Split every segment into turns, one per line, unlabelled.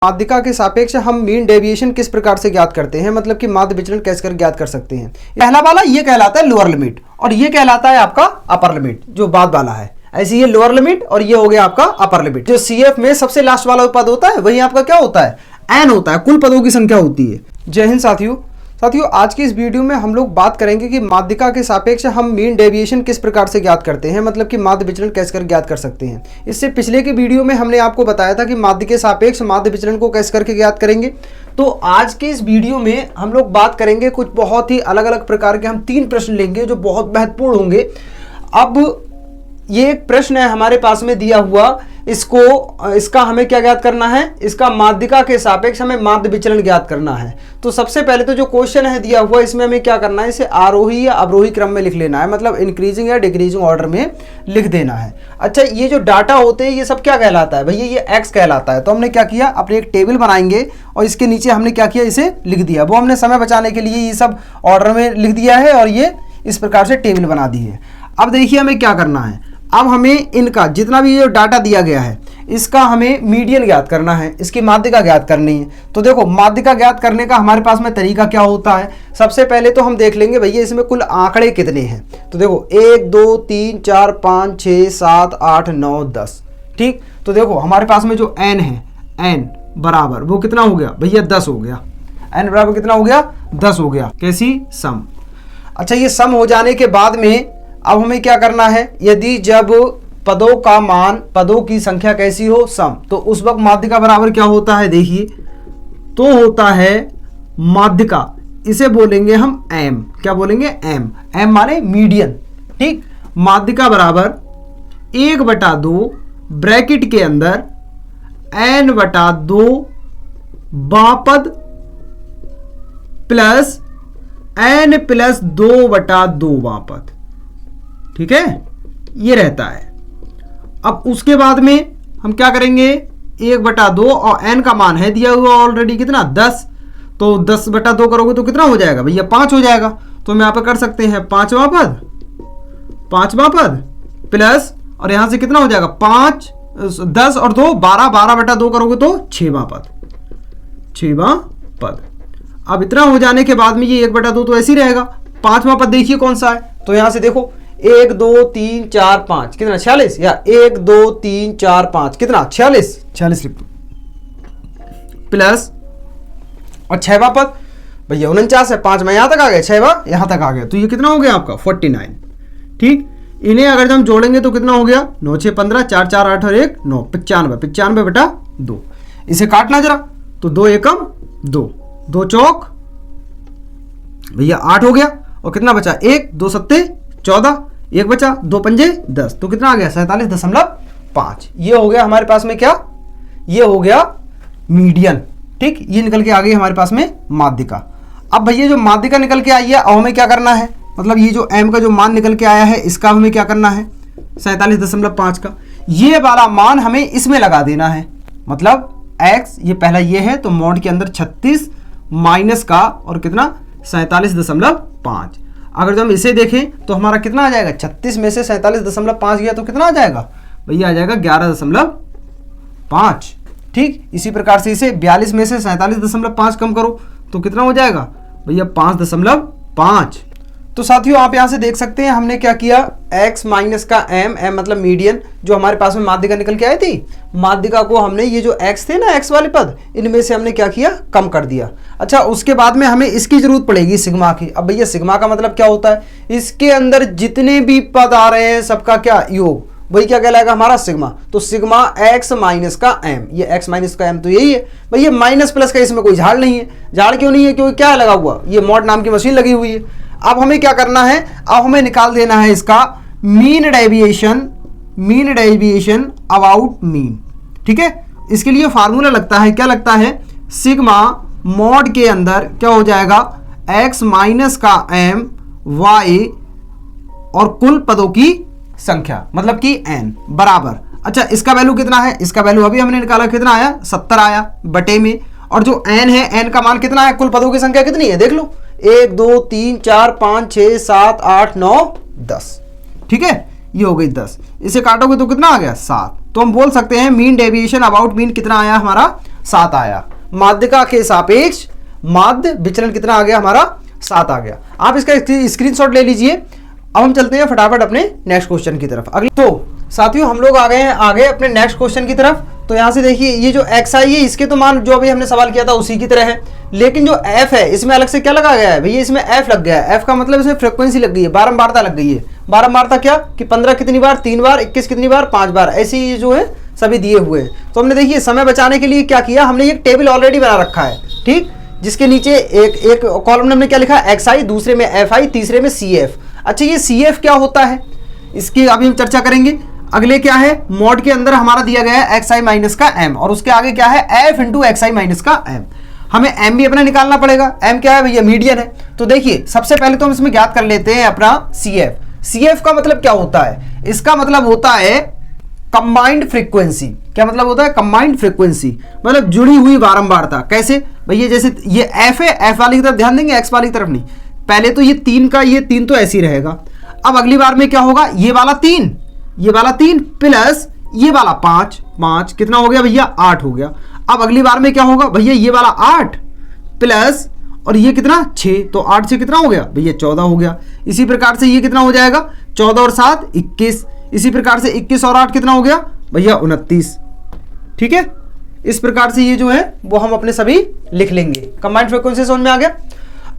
माध्यिका के सापेक्ष हम मीन डेविएशन किस प्रकार से ज्ञात करते हैं, मतलब कि माध्य विचलन कैसे कर ज्ञात कर सकते हैं। पहला वाला ये कहलाता है लोअर लिमिट और ये कहलाता है आपका अपर लिमिट, जो बाद वाला है। ऐसे ये लोअर लिमिट और ये हो गया आपका अपर लिमिट। जो सीएफ में सबसे लास्ट वाला पद होता है वही आपका क्या होता है, एन होता है, कुल पदों की संख्या होती है। जय हिंद साथियों। आज की इस वीडियो में हम लोग बात करेंगे कि माध्यिका के सापेक्ष हम मीन डेविएशन किस प्रकार से ज्ञात करते हैं, मतलब कि माध्य विचलन कैसे कर ज्ञात कर सकते हैं। इससे पिछले के वीडियो में हमने आपको बताया था कि माध्य के सापेक्ष माध्य विचलन को कैसे करके ज्ञात करेंगे। तो आज के इस वीडियो में हम लोग बात करेंगे कुछ बहुत ही अलग अलग प्रकार के, हम 3 प्रश्न लेंगे जो बहुत महत्वपूर्ण होंगे। अब ये एक प्रश्न है हमारे पास में दिया हुआ, इसका हमें क्या ज्ञात करना है, इसका माध्यिका के सापेक्ष हमें माध्य विचलन ज्ञात करना है। तो सबसे पहले तो जो क्वेश्चन है दिया हुआ, इसमें हमें क्या करना है, इसे आरोही या अवरोही क्रम में लिख लेना है, मतलब इंक्रीजिंग या डिक्रीजिंग ऑर्डर में लिख देना है। अच्छा, ये जो डाटा होते हैं ये सब क्या कहलाता है भैया, ये एक्स कहलाता है। तो हमने क्या किया, अपने एक टेबल बनाएंगे और इसके नीचे हमने क्या किया, इसे लिख दिया। वो हमने समय बचाने के लिए ये सब ऑर्डर में लिख दिया है और ये इस प्रकार से टेबल बना दी है। अब देखिए हमें क्या करना है, अब हमें इनका जितना भी ये डाटा दिया गया है इसका हमें मीडियन ज्ञात करना है, इसकी माध्यिका ज्ञात करनी है। तो देखो माध्यिका ज्ञात करने का हमारे पास में तरीका क्या होता है। सबसे पहले तो हम देख लेंगे भैया इसमें कुल आंकड़े कितने हैं। तो देखो 1 2 3 4 5 6 7 8 9 10। ठीक, तो देखो हमारे पास में जो n है, n बराबर वो कितना हो गया भैया, 10 हो गया। n बराबर कितना हो गया, 10 हो गया। कैसी, सम। अच्छा, ये सम हो जाने के बाद में अब हमें क्या करना है, यदि जब पदों का मान, पदों की संख्या कैसी हो, सम, तो उस वक्त माध्यिका बराबर क्या होता है, देखिए तो होता है माध्यिका, इसे बोलेंगे हम m। क्या बोलेंगे, m माने मीडियन। ठीक, माध्यिका बराबर 1/2 ब्रैकेट के अंदर n/2 बापद प्लस n+2/2 बापद। ठीक है, ये रहता है। अब उसके बाद में हम क्या करेंगे, 1/2 और n का मान है दिया हुआ ऑलरेडी कितना, 10। तो 10/2 करोगे तो कितना हो जाएगा भैया, 5 हो जाएगा। तो हम यहाँ पर कर सकते हैं 5वां पद प्लस, और यहाँ से कितना हो जाएगा 5 10 और 2 12, 12/2 करोगे तो 6वां पद। अब इतना हो जाने के बाद में ये 1/2 तो ऐसे ही रहेगा। 5वां पद देखिए कौन सा है, तो यहाँ से देखो 1 2 3 4 5 कितना, 46, या 1 2 3 4 5 कितना, 46 प्लस, और 6वां पद भैया 49 है, 5 में यहाँ तक आ गया, 6वां यहाँ तक आ गया, तो ये कितना हो गया आपका 49। ठीक, इन्हें अगर हम जोड़ेंगे तो कितना हो गया, 9 6 15, 4 4 8 और 1 9, 95/2। इसे काटना जरा, तो 2 एकम 2, 2 चौक भैया 8 हो गया, और कितना बचा, 1 2 7 14, 1 बचा, 2 पंजे 10, तो कितना आ गया 47.5। ये हो गया हमारे पास में क्या, ये हो गया मीडियन। ठीक, ये निकल के आ गई हमारे पास में माध्यिका। अब भैया जो माध्यिका निकल के आई है, अब हमें क्या करना है, मतलब ये जो m का जो मान निकल के आया है इसका हमें क्या करना है, 47.5 का ये वाला मान हमें इसमें लगा देना है। मतलब x ये पहला ये है, तो मॉड के अंदर 36 माइनस का और कितना 47.5। अगर जो हम इसे देखें तो हमारा कितना आ जाएगा, 36 में से 47.5 गया तो कितना आ जाएगा भैया, आ जाएगा 11.5। ठीक, इसी प्रकार से इसे 42 में से 47.5 कम करो तो कितना हो जाएगा भैया 5.5। तो साथियों आप यहाँ से देख सकते हैं हमने क्या किया, x माइनस का m मतलब मीडियन, जो हमारे पास में माध्यिका निकल के आई थी, माध्यिका को हमने ये जो x थे ना, x वाले पद, इनमें से हमने क्या किया, कम कर दिया। अच्छा, उसके बाद में हमें इसकी जरूरत पड़ेगी सिग्मा की। अब भैया सिग्मा का मतलब क्या होता है, इसके अंदर जितने भी पद आ रहे हैं सबका क्या योग, वही क्या कहलाएगा हमारा सिग्मा। तो सिग्मा x माइनस का m, ये x माइनस का m तो यही है भैया, माइनस प्लस का इसमें कोई झाड़ नहीं है। झाड़ क्यों नहीं है, क्योंकि क्या लगा हुआ, ये मॉड नाम की मशीन लगी हुई है। अब हमें क्या करना है, अब हमें निकाल देना है इसका मीन डेविएशन अबाउट मीन। ठीक है, इसके लिए फार्मूला लगता है, क्या लगता है, सिग्मा मॉड के अंदर क्या हो जाएगा, x माइनस का m y और कुल पदों की संख्या, मतलब कि n बराबर। अच्छा, इसका वैल्यू कितना है, इसका वैल्यू अभी हमने निकाला, कितना आया, 70 आया बटे में, और जो n है, n का मान कितना है, कुल पदों की संख्या कितनी है देख लो, 1 2 3 4 5 6 7 8 9 10। ठीक है, ये हो गई 10, इसे काटोगे तो कितना आ गया 7। तो हम बोल सकते हैं मीन डेविएशन अबाउट मीन कितना आया हमारा 7 आया। माध्यिका के सापेक्ष माध्य विचलन कितना आ गया हमारा, 7 आ गया। आप इसका स्क्रीनशॉट ले लीजिए। अब हम चलते हैं फटाफट अपने नेक्स्ट क्वेश्चन की तरफ। अगले तो साथियों हम लोग आ गए हैं आगे अपने नेक्स्ट क्वेश्चन की तरफ। तो यहाँ से देखिए ये जो xi है इसके तो मान जो अभी हमने सवाल किया था उसी की तरह है, लेकिन जो f है इसमें अलग से क्या लगा गया है भैया, इसमें f लग गया है। f का मतलब इसमें फ्रीक्वेंसी लग गई है, बारंबारता लग गई है। बारंबारता क्या कि 15 कितनी बार, 3 बार, 21 कितनी बार, 5 बार, ऐसे ही जो है सभी दिए हुए हैं। तो हमने देखिए समय बचाने के लिए क्या किया, हमने एक टेबल ऑलरेडी बना रखा है, ठीक, जिसके नीचे एक कॉलम में हमने क्या लिखा, xi, दूसरे में fi, तीसरे में cf। अच्छा ये cf क्या होता है इसकी अभी हम चर्चा करेंगे। अगले क्या है, मॉड के अंदर हमारा दिया गया है xi माइनस का m, और उसके आगे क्या है f इंटू xi माइनस का m। हमें m भी अपना निकालना पड़ेगा। m क्या है भैया, मीडियन है। तो देखिए सबसे पहले तो हम इसमें ज्ञात कर लेते हैं अपना cf। cf का मतलब क्या होता है, इसका मतलब होता है कंबाइंड फ्रीक्वेंसी। क्या मतलब होता है, कंबाइंड फ्रीक्वेंसी मतलब जुड़ी हुई बारंबारता। कैसे भैया, जैसे ये f है, f वाली की तरफ ध्यान देंगे, x वाली की तरफ नहीं। पहले तो ये 3 का ये 3 तो ऐसे ही रहेगा। अब अगली बार में क्या होगा, ये वाला 3, ये वाला 3 प्लस ये वाला 5, 5 कितना हो गया भैया, 8 हो गया। अब अगली बार में क्या होगा भैया, ये वाला 8 प्लस और ये कितना 6, तो 8 से कितना हो गया भैया 14 हो गया। इसी प्रकार से ये कितना हो जाएगा, 14 और 7 21। इसी प्रकार से 21 और 8 कितना हो गया भैया 29। ठीक है, इस प्रकार से ये जो है वो हम अपने सभी लिख लेंगे। कंबाइंड फ्रीक्वेंसी समझ में आ गया।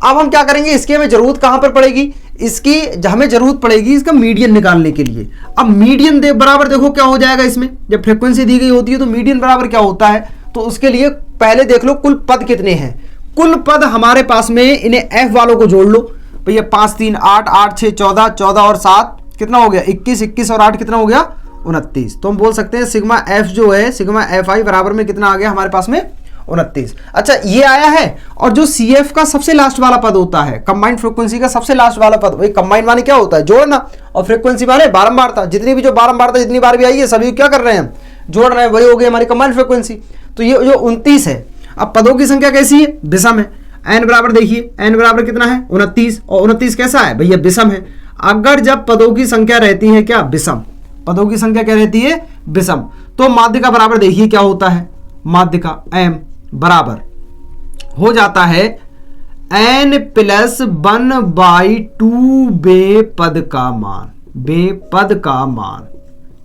अब हम क्या करेंगे, इसकी हमें जरूरत कहां पर पड़ेगी, इसकी हमें जरूरत पड़ेगी इसका मीडियन निकालने के लिए। अब मीडियन बराबर देखो क्या हो जाएगा, इसमें जब फ्रीक्वेंसी दी गई होती है तो मीडियन बराबर क्या होता है, तो उसके लिए पहले देख लो कुल पद कितने हैं। कुल पद हमारे पास में, इन्हें एफ वालों को जोड़ लो भैया, 5 3 8 8 6 14, 14 और 7 कितना हो गया 21, 21 और 8 कितना हो गया 29। तो हम बोल सकते हैं सिग्मा एफ जो है, सिग्मा एफ आई बराबर में कितना आ गया हमारे पास में 29। अच्छा ये आया है। और जो सी एफ का सबसे लास्ट वाला पद होता है, कंबाइंड फ्रीक्वेंसी का सबसे लास्ट वाला पद, वही कंबाइंड माने क्या होता है, जोड़ना, और फ्रीक्वेंसी माने बारंबारता। जितनी भी जो बारंबारता जितनी बार भी आई है सभी क्या कर रहे हैं, जोड़ रहे हैं, वही हो गई हमारी कंबाइंड फ्रीक्वेंसी। तो ये जो 29 है, अब पदों की संख्या कैसी है, विषम है। एन बराबर देखिए, एन बराबर कितना है 29, और 29 कैसा है भैया, विषम है। अगर जब पदों की संख्या रहती है क्या, विषम, पदों की संख्या क्या रहती है, विषम, तो माध्यिका बराबर देखिए क्या होता है, माध्यिका m बराबर हो जाता है n प्लस 1/2 बेपद का मान, बेपद का मान।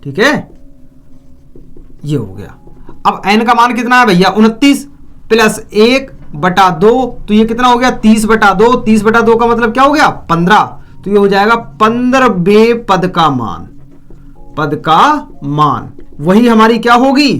ठीक है, ये हो गया। अब n का मान कितना है भैया 29 प्लस 1/2, तो ये कितना हो गया 30/2। 30/2 का मतलब क्या हो गया 15, तो ये हो जाएगा 15 बेपद का मान, पद का मान। वही हमारी क्या होगी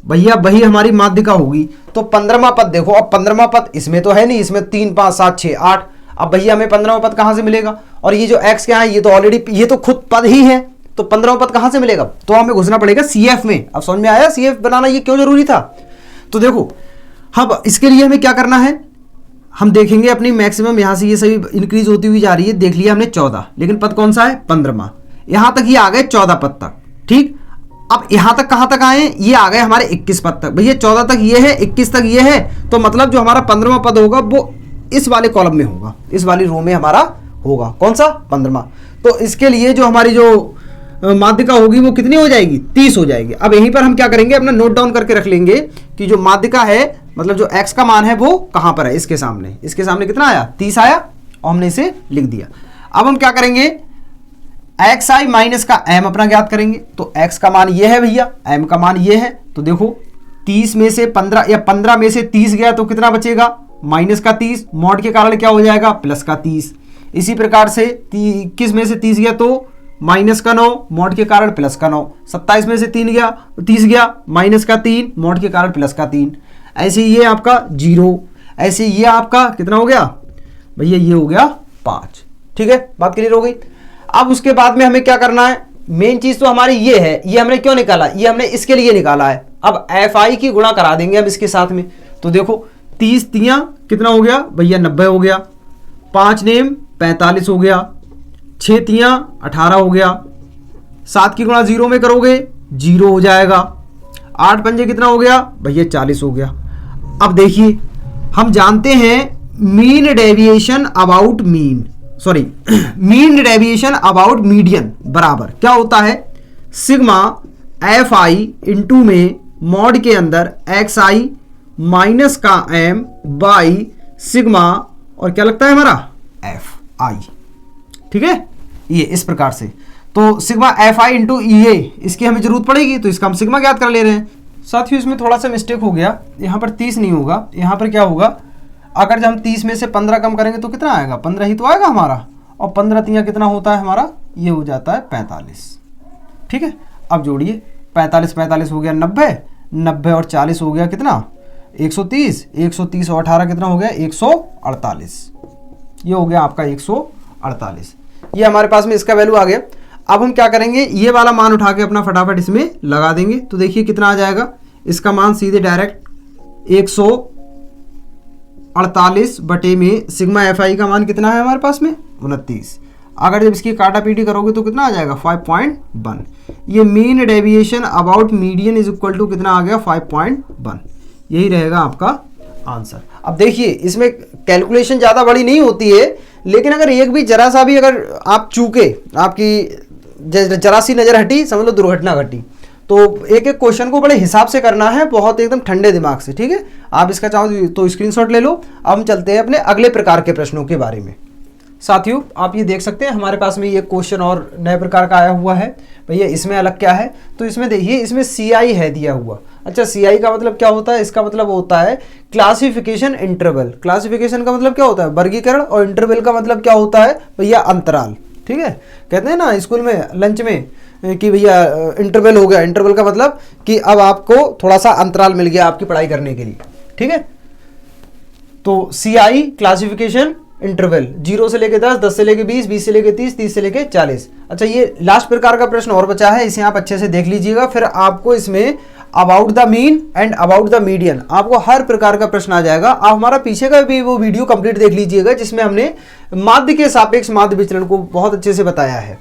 भैया, वही हमारी माध्यिका होगी। तो 15वां पद देखो, अब 15वां पद इसमें तो है नहीं, इसमें 3 5 7 6 8। अब भैया हमें 15वां पद कहां से मिलेगा, और ये जो x क्या है ये तो ऑलरेडी, ये तो खुद पद ही है, तो 15वां पद कहां से मिलेगा, तो हमें घुसना पड़ेगा CF में। अब समझ में आया CF बनाना ये क्यों जरूरी था। तो देखो अब इसके लिए हमें क्या करना है, हम देखेंगे अपनी मैक्सिमम यहां से ये सभी इंक्रीज होती हुई जा रही है। देख लिया हमने 14, लेकिन पद कौन सा है 15वां, यहां तक ये आ गए 14 पद तक। ठीक, अब यहां तक कहां तक आए, ये आ गए हमारे 21 पद तक। भैया 14 तक ये है, 21 तक ये है, तो मतलब जो हमारा 15वां पद होगा वो इस वाले कॉलम में होगा, इस वाली रो में हमारा होगा। कौन सा 15वां। तो इसके लिए जो हमारी जो माध्यिका होगी वो कितनी हो जाएगी 30 हो जाएगी। अब यहीं पर हम क्या करेंगे, अपना नोट डाउन करके रख लेंगे कि जो माध्यिका है, मतलब जो x का मान है वो कहां पर है, इसके सामने, इसके सामने कितना आया 30 आया, और हमने इसे लिख दिया। अब हम क्या करेंगे, xi माइनस का m अपना ज्ञात करेंगे। तो x का मान ये है भैया, m का मान ये है। तो देखो 30 में से 15 या 15 में से 30 गया तो कितना बचेगा माइनस का 30, मॉड के कारण क्या हो जाएगा प्लस का 30। इसी प्रकार से 21 में से 30 गया तो माइनस का 9, मॉड के कारण प्लस का 9। 27 में से 3 गया 30 गया माइनस का 3, मॉड के कारण प्लस का 3। ऐसे ये आपका 0, ऐसे ये आपका कितना हो गया भैया, ये हो गया 5। ठीक है, बात क्लियर हो गई। अब उसके बाद में हमें क्या करना है, मेन चीज तो हमारी ये है, ये हमने क्यों निकाला, ये हमने इसके लिए निकाला है। अब fi की गुणा करा देंगे हम इसके साथ में। तो देखो 30 तियां कितना हो गया भैया 90 हो गया, 5 नेम 45 हो गया, 6 तियां 18 हो गया, 7 की गुणा 0 में करोगे 0 हो जाएगा, 8 पंजे कितना हो गया भैया 40 हो गया। अब देखिए हम जानते हैं mean deviation about mean, sorry mean deviation about median बराबर क्या होता है, सिग्मा एफ आई इंटू में मॉड के अंदर एक्स आई माइनस का m बाई सिग्मा और क्या लगता है हमारा एफ आई। ठीक है, ये इस प्रकार से। तो सिग्मा एफ आई इंटू ई ए, इसकी हमें जरूरत पड़ेगी, तो इसका हम सिग्मा ज्ञात कर ले रहे हैं। साथियों इसमें थोड़ा सा मिस्टेक हो गया, यहाँ पर 30 नहीं होगा, यहाँ पर क्या होगा, अगर जब हम 30 में से 15 कम करेंगे तो कितना आएगा, 15 ही तो आएगा हमारा, और 15 तिया कितना होता है हमारा, ये हो जाता है 45। ठीक है, अब जोड़िए 45 45 हो गया 90, 90 और 40 हो गया कितना 130, 130 और 18 कितना हो गया 148। ये हो गया आपका 148। ये हमारे पास में इसका वैल्यू आ गया। अब हम क्या करेंगे, ये वाला मान उठा के अपना फटाफट इसमें लगा देंगे, तो देखिए कितना आ जाएगा, इसका मान सीधे डायरेक्ट 148 बटे में सिग्मा एफ आई का मान कितना है हमारे पास में 29। अगर जब इसकी काटा पीटी करोगे तो कितना आ जाएगा 5.1। ये mean deviation about median is equal to कितना आ गया 5.1। यही रहेगा आपका आंसर। अब देखिए इसमें कैलकुलेशन ज़्यादा बड़ी नहीं होती है, लेकिन अगर एक भी जरा सा भी अगर आप चूके, आपकी जरा सी नज़र हटी, समझ लो दुर्घटना घटी। तो एक एक क्वेश्चन को बड़े हिसाब से करना है, बहुत एकदम ठंडे दिमाग से। ठीक है, आप इसका चाहो तो स्क्रीनशॉट ले लो। अब हम चलते हैं अपने अगले प्रकार के प्रश्नों के बारे में। साथियों आप ये देख सकते हैं हमारे पास में ये क्वेश्चन और नए प्रकार का आया हुआ है। भैया इसमें अलग क्या है, तो इसमें देखिए इसमें CI है दिया हुआ। अच्छा CI का मतलब क्या होता है, इसका मतलब होता है क्लासिफिकेशन इंटरवल। क्लासिफिकेशन का मतलब क्या होता है वर्गीकरण, और इंटरवल का मतलब क्या होता है भैया अंतराल। ठीक है, कहते हैं ना स्कूल में लंच में कि भैया इंटरवल हो गया, इंटरवल का मतलब कि अब आपको थोड़ा सा अंतराल मिल गया आपकी पढ़ाई करने के लिए। ठीक है, तो CI क्लासिफिकेशन इंटरवल 0 से लेके 10, 10 से लेके 20, 20 से लेके 30, 30 से लेके 40। अच्छा ये लास्ट प्रकार का प्रश्न और बचा है, इसे आप अच्छे से देख लीजिएगा। फिर आपको इसमें about the mean and about the median, आपको हर प्रकार का प्रश्न आ जाएगा। आप हमारा पीछे का भी वो वीडियो कंप्लीट देख लीजिएगा, जिसमें हमने माध्य के सापेक्ष माध्य विचलन को बहुत अच्छे से बताया है।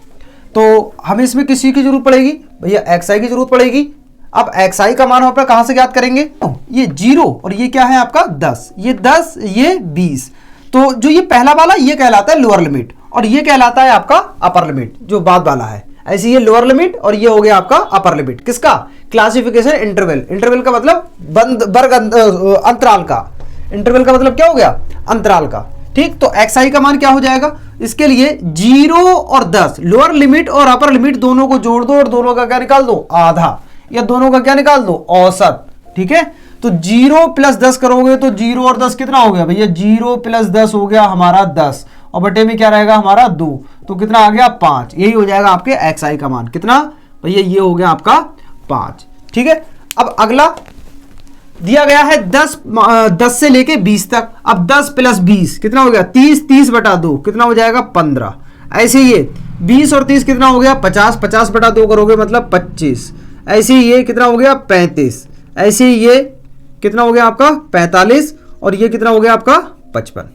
तो हमें इसमें किसी की जरूरत पड़ेगी भैया, XI की जरूरत पड़ेगी। अब XI का मान हम अपना कहाँ से ज्ञात करेंगे, ये 0 और ये क्या है आपका 10, ये 10 ये 20। तो जो ये पहला वाला ये कहलाता है लोअर लिमिट, और ये कहलाता है आपका अपर लिमिट जो बाद वाला है। ऐसे ये लोअर लिमिट और ये हो गया आपका अपर लिमिट किसका, क्लासिफिकेशन इंटरवल। इंटरवल का मतलब बंद वर्ग अंतराल का, इंटरवल का मतलब क्या हो गया अंतराल का। ठीक, तो XI का मान क्या हो जाएगा, इसके लिए 0 और 10 लोअर लिमिट और अपर लिमिट दोनों को जोड़ दो और दोनों का क्या निकाल दो आधा, या दोनों का क्या निकाल दो औसत। ठीक है, तो 0 + 10 करोगे तो 0 और 10 कितना हो गया भैया, 0 + 10 हो गया हमारा 10, और बटे में क्या रहेगा हमारा 2, तो कितना आ गया 5। यही हो जाएगा आपके XI का मान कितना भैया, ये हो गया आपका 5। ठीक है, अब अगला दिया गया है 10 से लेके 20 तक। अब 10 + 20 कितना हो गया 30, 30 बटा 2 कितना हो जाएगा 15। ऐसे ये 20 और 30 कितना हो गया 50, 50 बटा 2 करोगे मतलब 25। ऐसे ये कितना हो गया 35। ऐसे ये कितना हो गया आपका 45, और ये कितना हो गया आपका 55।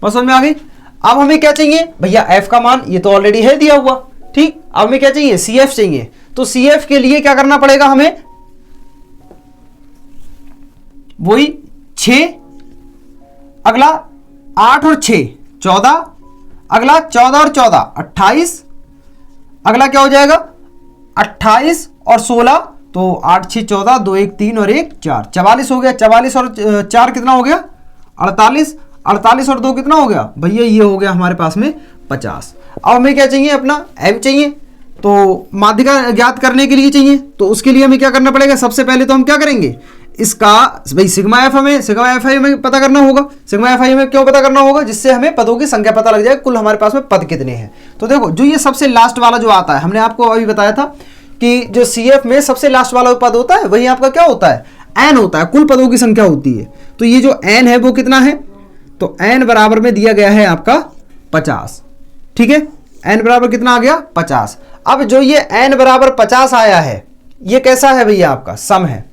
समझ में आ गई। अब हमें क्या चाहिए भैया, F का मान ये तो ऑलरेडी है दिया हुआ। ठीक, अब हमें क्या चाहिए CF चाहिए। तो CF के लिए क्या करना पड़ेगा हमें, वही 6, अगला 8 और 6 14, अगला 14 और 14 28, अगला क्या हो जाएगा 28 और 16, तो 8 6 14, 2 1 3 और 1 4, 44 हो गया। 44 और 4 कितना हो गया 48, 48 और 2 कितना हो गया भैया, ये हो गया हमारे पास में 50। अब हमें क्या चाहिए अपना M चाहिए, तो माध्य का ज्ञात करने के लिए चाहिए। तो उसके लिए हमें क्या करना पड़ेगा, सबसे पहले तो हम क्या करेंगे इसका भाई सिग्मा एफ हमें पता करना होगा। सिग्मा एफ आई हमें क्यों पता करना होगा, जिससे हमें पदों की संख्या पता लग जाए, कुल हमारे पास में पद कितने हैं। तो देखो जो ये सबसे लास्ट वाला जो आता है, हमने आपको अभी बताया था कि जो CF में सबसे लास्ट वाला पद होता है वही आपका क्या होता है n होता है, कुल पदों की संख्या होती है। तो ये जो n है वो कितना है, तो n बराबर में दिया गया है आपका 50। ठीक है, n बराबर कितना आ गया 50। अब जो ये n बराबर 50 आया है ये कैसा है भैया, आपका सम है।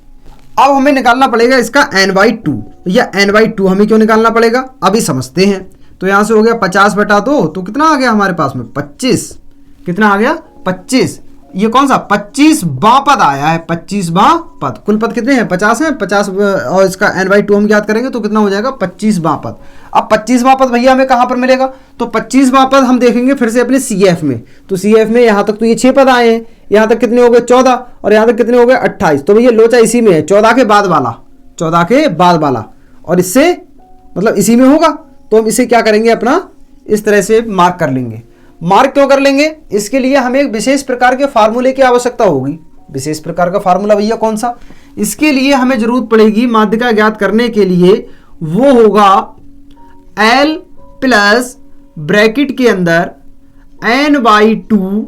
अब हमें निकालना पड़ेगा इसका n/2, या n/2 हमें क्यों निकालना पड़ेगा अभी समझते हैं। तो यहां से हो गया 50 बटा 2, तो कितना आ गया हमारे पास में 25। कितना आ गया 25। ये कौन सा 25वां पद आया है, 25वां पद। कुल पद कितने हैं 50 हैं, 50 और इसका n/2 हम ज्ञात करेंगे तो कितना हो जाएगा 25वां पद। अब 25वां पद भैया हमें कहां पर मिलेगा, तो 25वां पद हम देखेंगे फिर से अपने CF में। तो CF में यहां तक तो ये 6 पद आए हैं, यहां तक कितने हो गए 14, और यहां तक कितने हो गए 28। तो भैया लोचा इसी में है 14 के बाद वाला, 14 के बाद वाला, और इससे मतलब इसी में होगा, तो हम इसे क्या करेंगे अपना इस तरह से मार्क कर लेंगे। मार्क क्यों कर लेंगे? इसके लिए हमें एक विशेष प्रकार के फार्मूले की आवश्यकता होगी। विशेष प्रकार का फार्मूला भैया कौन सा? इसके लिए हमें जरूरत पड़ेगी माध्यिका ज्ञात करने के लिए, वो होगा L प्लस ब्रैकेट के अंदर n/2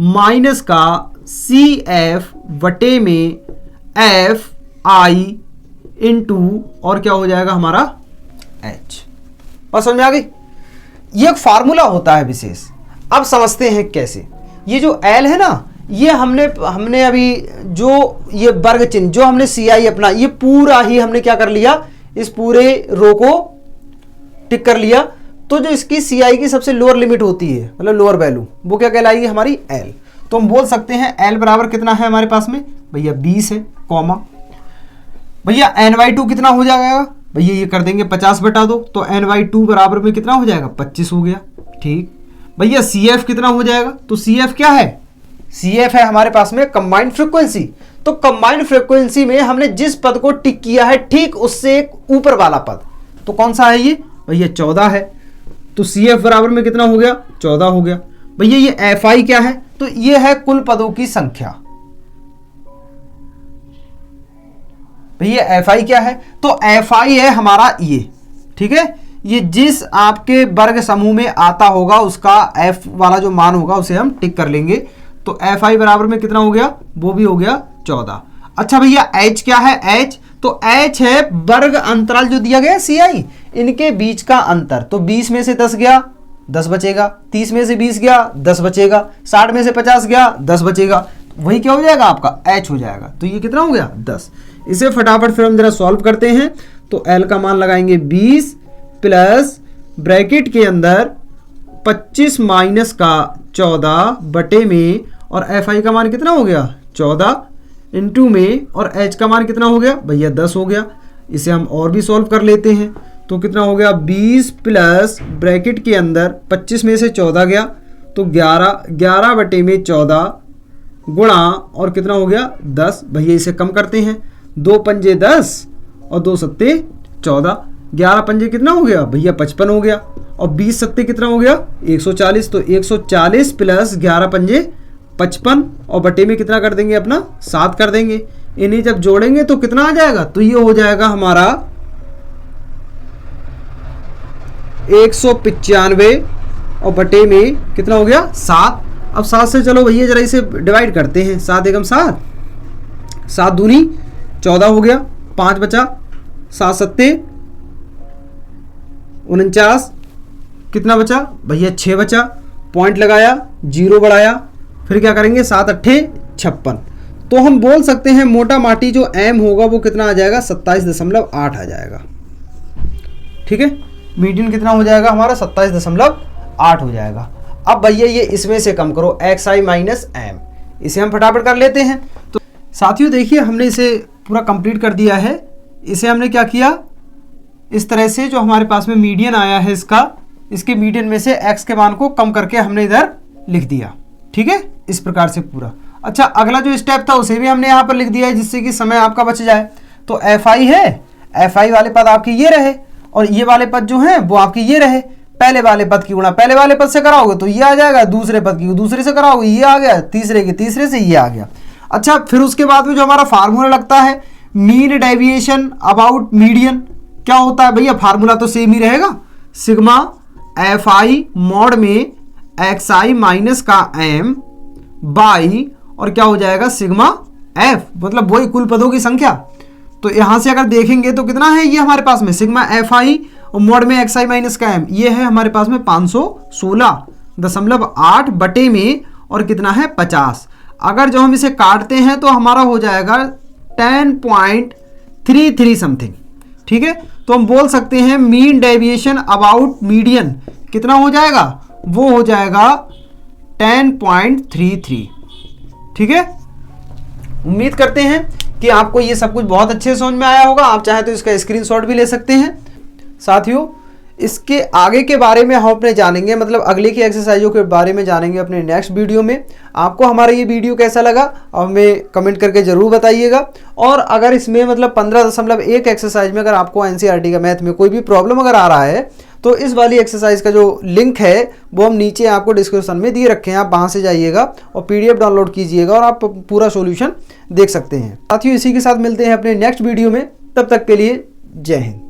माइनस का CF बटे में FI इंटू और क्या हो जाएगा हमारा H। बस समझ में आ गई? ये एक फार्मूला होता है विशेष। अब समझते हैं कैसे। ये जो L है ना, ये हमने अभी जो ये वर्ग चिन्ह जो हमने CI अपना ये पूरा ही हमने क्या कर लिया, इस पूरे रो को टिक कर लिया। तो जो इसकी CI की सबसे लोअर लिमिट होती है, मतलब लोअर वैल्यू, वो क्या कहलाएगी हमारी L। तो हम बोल सकते हैं L बराबर कितना है हमारे पास में भैया 20 है, कॉमा भैया n/2 कितना हो जाएगा भैया, ये कर देंगे 50/2, तो n/2 बराबर में कितना हो जाएगा 25 हो गया। ठीक भैया CF कितना हो जाएगा, तो CF क्या है, CF है हमारे पास में कंबाइंड फ्रीक्वेंसी। तो कंबाइंड फ्रीक्वेंसी में हमने जिस पद को टिक किया है ठीक उससे एक ऊपर वाला पद, तो कौन सा है ये भैया 14 है। तो CF बराबर में कितना हो गया 14 हो गया। भैया ये FI क्या है, तो ये है कुल पदों की संख्या। भैया FI क्या है, तो FI है हमारा ये, ठीक है, ये जिस आपके वर्ग समूह में आता होगा उसका F वाला जो मान होगा उसे हम टिक कर लेंगे। तो FI बराबर में कितना हो गया, वो भी हो गया 14। अच्छा भैया H क्या है, H तो H है वर्ग अंतराल जो दिया गया CI, इनके बीच का अंतर। तो 20 में से 10 गया 10 बचेगा, 30 में से 20 गया 10 बचेगा, 60 में से 50 गया 10 बचेगा, वही क्या हो जाएगा आपका H हो जाएगा। तो ये कितना हो गया 10। इसे फटाफट फिर हम जरा सॉल्व करते हैं। तो L का मान लगाएंगे 20 प्लस ब्रैकेट के अंदर 25 माइनस का 14 बटे में, और FI का मान कितना हो गया 14 इंटू में, और H का मान कितना हो गया भैया 10 हो गया। इसे हम और भी सॉल्व कर लेते हैं। तो कितना हो गया 20 प्लस ब्रैकेट के अंदर 25 में से 14 गया तो 11 बटे में 14 गुणा और कितना हो गया 10। भैया इसे कम करते हैं, 2 पंजे 10 और 2 सत्ते 14, 11 पंजे कितना हो गया भैया 55 हो गया, और 20 सत्ते कितना हो गया 140। तो 140 प्लस 11 पंजे 55 और बटे में कितना कर देंगे अपना 7 कर देंगे। इन्हें जब जोड़ेंगे तो कितना आ जाएगा, तो ये हो जाएगा हमारा 195 और बटे में कितना हो गया 7। अब 7 से चलो भैया जरा इसे डिवाइड करते हैं, 7 एकम 7, 7 दूनी 14 हो गया, 5 बचा, 7 सत्ते 49, कितना बचा भैया 6 बचा, पॉइंट लगाया 0 बढ़ाया, फिर क्या करेंगे 7 अट्ठे 56। तो हम बोल सकते हैं मोटा माटी जो M होगा वो कितना आ जाएगा 27.8 आ जाएगा। ठीक है, मीडियन कितना हो जाएगा हमारा 27.8 हो जाएगा। अब भैया ये इसमें से कम करो XI माइनस M, इसे हम फटाफट कर लेते हैं। तो साथियों देखिए हमने इसे पूरा कंप्लीट कर दिया है। इसे हमने क्या किया, इस तरह से जो हमारे पास में मीडियन आया है इसके मीडियन में से x के मान को कम करके हमने इधर लिख दिया। ठीक है, इस प्रकार से पूरा। अच्छा अगला जो स्टेप था उसे भी हमने यहाँ पर लिख दिया है जिससे कि समय आपका बच जाए। तो FI है, FI वाले पद आपके ये रहे और ये वाले पद जो हैं वो आपके ये रहे। पहले वाले पद की गुणा पहले वाले पद से कराओगे तो ये आ जाएगा, दूसरे पद की दूसरे से कराओगे ये आ गया, तीसरे की तीसरे से ये आ गया। अच्छा फिर उसके बाद में जो हमारा फार्मूला लगता है मीन डेविएशन अबाउट मीडियन, क्या होता है भैया, फार्मूला तो सेम ही रहेगा, सिग्मा FI मॉड में XI माइनस का M बाई और क्या हो जाएगा सिग्मा F, मतलब वही कुल पदों की संख्या। तो यहां से अगर देखेंगे तो कितना है ये हमारे पास में सिग्मा FI और मोड में XI माइनस का M, ये है हमारे पास में 516.8 बटे में और कितना है 50। अगर जो हम इसे काटते हैं तो हमारा हो जाएगा 10.33 समथिंग। ठीक है, तो हम बोल सकते हैं मीन डेविएशन अबाउट मीडियन कितना हो जाएगा, वो हो जाएगा 10.33। ठीक है, उम्मीद करते हैं कि आपको ये सब कुछ बहुत अच्छे से समझ में आया होगा। आप चाहे तो इसका स्क्रीनशॉट भी ले सकते हैं। साथियों इसके आगे के बारे में हम अपने जानेंगे, मतलब अगले की एक्सरसाइजों के बारे में जानेंगे अपने नेक्स्ट वीडियो में। आपको हमारा ये वीडियो कैसा लगा और हमें कमेंट करके ज़रूर बताइएगा। और अगर इसमें मतलब 15.1 एक्सरसाइज में अगर आपको एनसीईआरटी का मैथ में कोई भी प्रॉब्लम अगर आ रहा है तो इस वाली एक्सरसाइज का जो लिंक है वो हम नीचे आपको डिस्क्रिप्शन में दिए रखे हैं, आप वहाँ से जाइएगा और PDF डाउनलोड कीजिएगा और आप पूरा सॉल्यूशन देख सकते हैं। साथियों, इसी के साथ मिलते हैं अपने नेक्स्ट वीडियो में, तब तक के लिए जय हिंद।